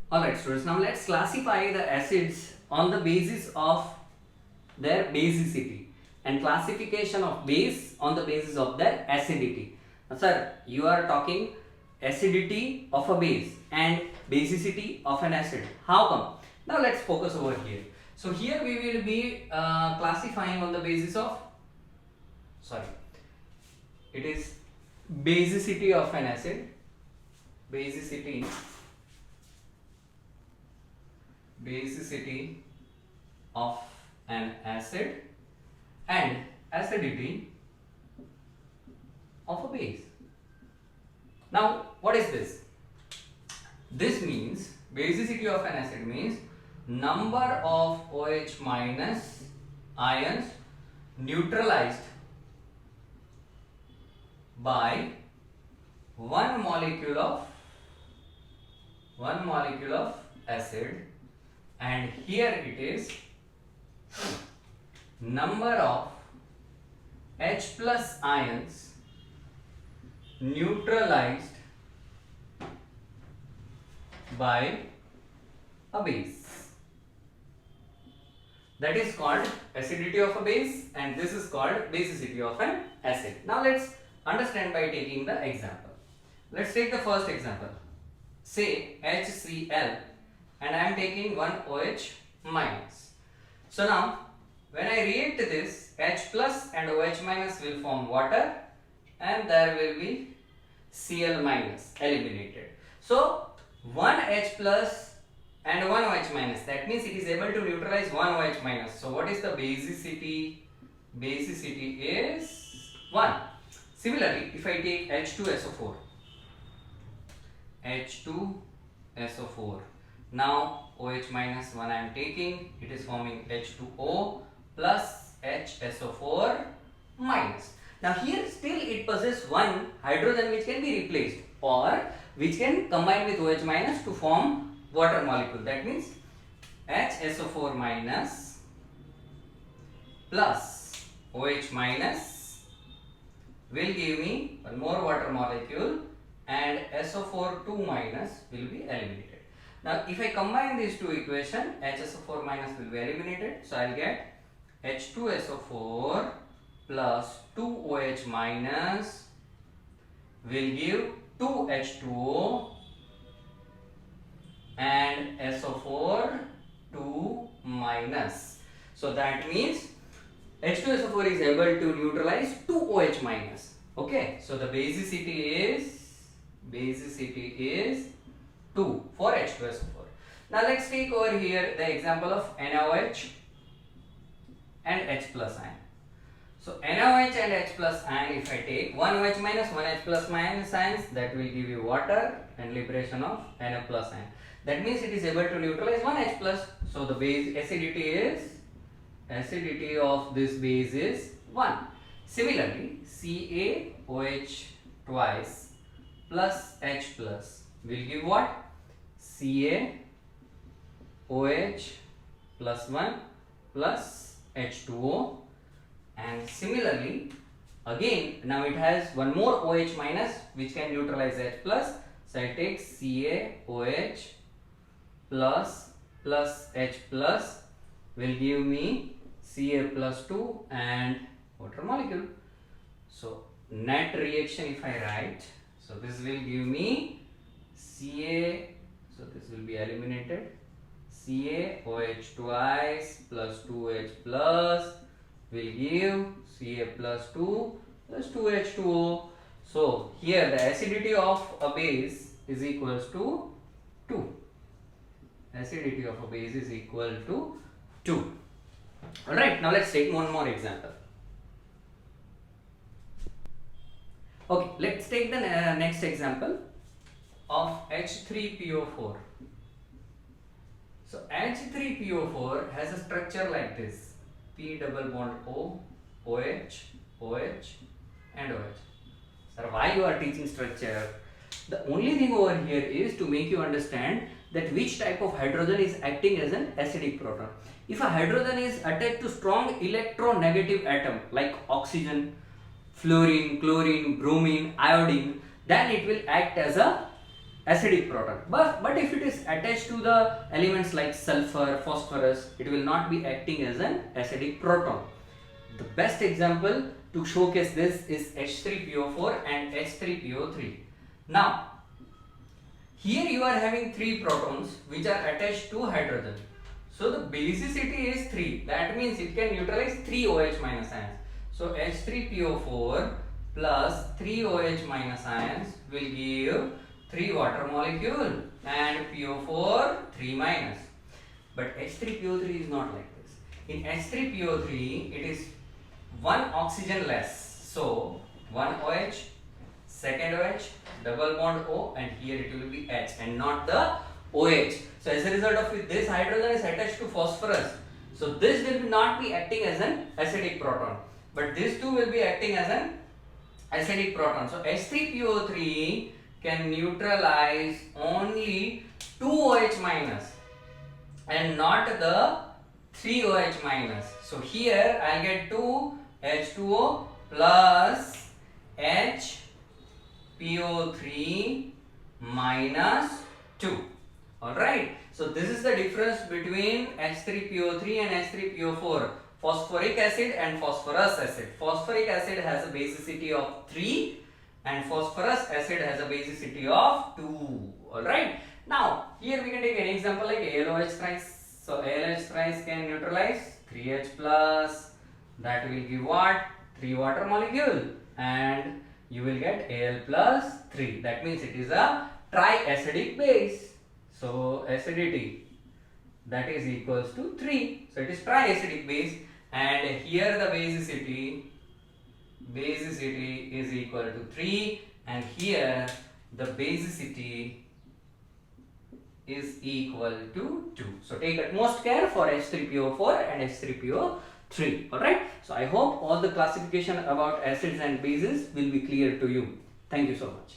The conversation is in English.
Alright students, now let's classify the acids on the basis of their basicity and classification of base on the basis of their acidity. Now, sir, you are talking acidity of a base and basicity of an acid. How come? Now let's focus over here. So here we will be classifying on the basis of, it is basicity of an acid, basicity of an acid and acidity of a base. Now what is this? This means basicity of an acid means number of OH minus ions neutralized by one molecule of acid, and here it is number of H plus ions neutralized by a base. That is called acidity of a base and this is called basicity of an acid. Now let's understand by taking the example. Let's take the first example. Say HCl and I am taking one OH minus. So now when I react this, H plus and OH minus will form water and there will be Cl minus eliminated. So one H plus and one OH minus, that means it is able to neutralize one OH minus. So what is the basicity? Basicity is 1. Similarly, if I take H2SO4, now OH minus 1 I am taking, it is forming H2O plus HSO4 minus. Now here still it possesses one hydrogen which can be replaced or which can combine with OH minus to form water molecule. That means HSO4 minus plus OH minus will give me one more water molecule and SO4 2 minus will be eliminated. Now if I combine these two equations, HSO4 minus will be eliminated. So I will get H2SO4 plus 2OH minus will give 2H2O and SO4 2 minus. So that means H2SO4 is able to neutralize 2OH minus. Okay, so the basicity is 2 for H2SO4. Now let's take over here the example of NaOH and H plus ion. So NaOH and H plus ion, if I take one OH minus, one H plus minus ions, that will give you water and liberation of Na plus ion. That means it is able to neutralize one H plus. So the base acidity of this base is 1. Similarly, CaOH twice plus H plus will give what? CaOH plus 1 plus H2O, and similarly again now it has one more OH minus which can neutralize H plus. So I take CaOH plus H plus will give me Ca plus 2 and water molecule. So net reaction if I write, so this will give me Ca, so this will be eliminated, CaOH twice plus 2H plus will give Ca plus 2 plus 2H2O. So here the acidity of a base is equals to 2. Acidity of a base is equal to 2. Alright, now let's take one more example. Okay, let's take the next example of H3PO4. So H3PO4 has a structure like this: P double bond O, OH, OH and OH. Sir, why you are teaching structure? The only thing over here is to make you understand that which type of hydrogen is acting as an acidic proton. If a hydrogen is attached to strong electronegative atom like oxygen, fluorine, chlorine, bromine, iodine, then it will act as a acidic proton. But if it is attached to the elements like sulfur, phosphorus, it will not be acting as an acidic proton. The best example to showcase this is H3PO4 and H3PO3. Now, here you are having 3 protons which are attached to hydrogen. So the basicity is 3. That means it can neutralize 3 OH minus ions. So H3PO4 plus 3 OH minus ions will give 3 water molecule and PO4 3 minus. But H3PO3 is not like this. In H3PO3 it is 1 oxygen less. So 1 OH, second OH, double bond O, and here it will be H and not the OH. So as a result of it, this hydrogen is attached to phosphorus. So this will not be acting as an acidic proton. But these two will be acting as an acidic proton. So H3PO3 can neutralize only 2 OH minus and not the 3 OH minus. So here I will get 2 H2O plus HPO3 minus 2. Alright. So this is the difference between H3PO3 and H3PO4. Phosphoric acid and phosphorus acid. Phosphoric acid has a basicity of 3 and phosphorus acid has a basicity of 2. Alright. Now, here we can take an example like ALOH thrice. So, ALOH thrice can neutralize 3H plus, that will give what? 3 water molecule, and you will get Al plus 3. That means it is a triacidic base. So, acidity that is equals to 3. So, it is triacidic base, and here the basicity is equal to 3, and here the basicity is equal to 2. So take utmost care for H3PO4 and H3PO3. Alright. So I hope all the classification about acids and bases will be clear to you. Thank you so much.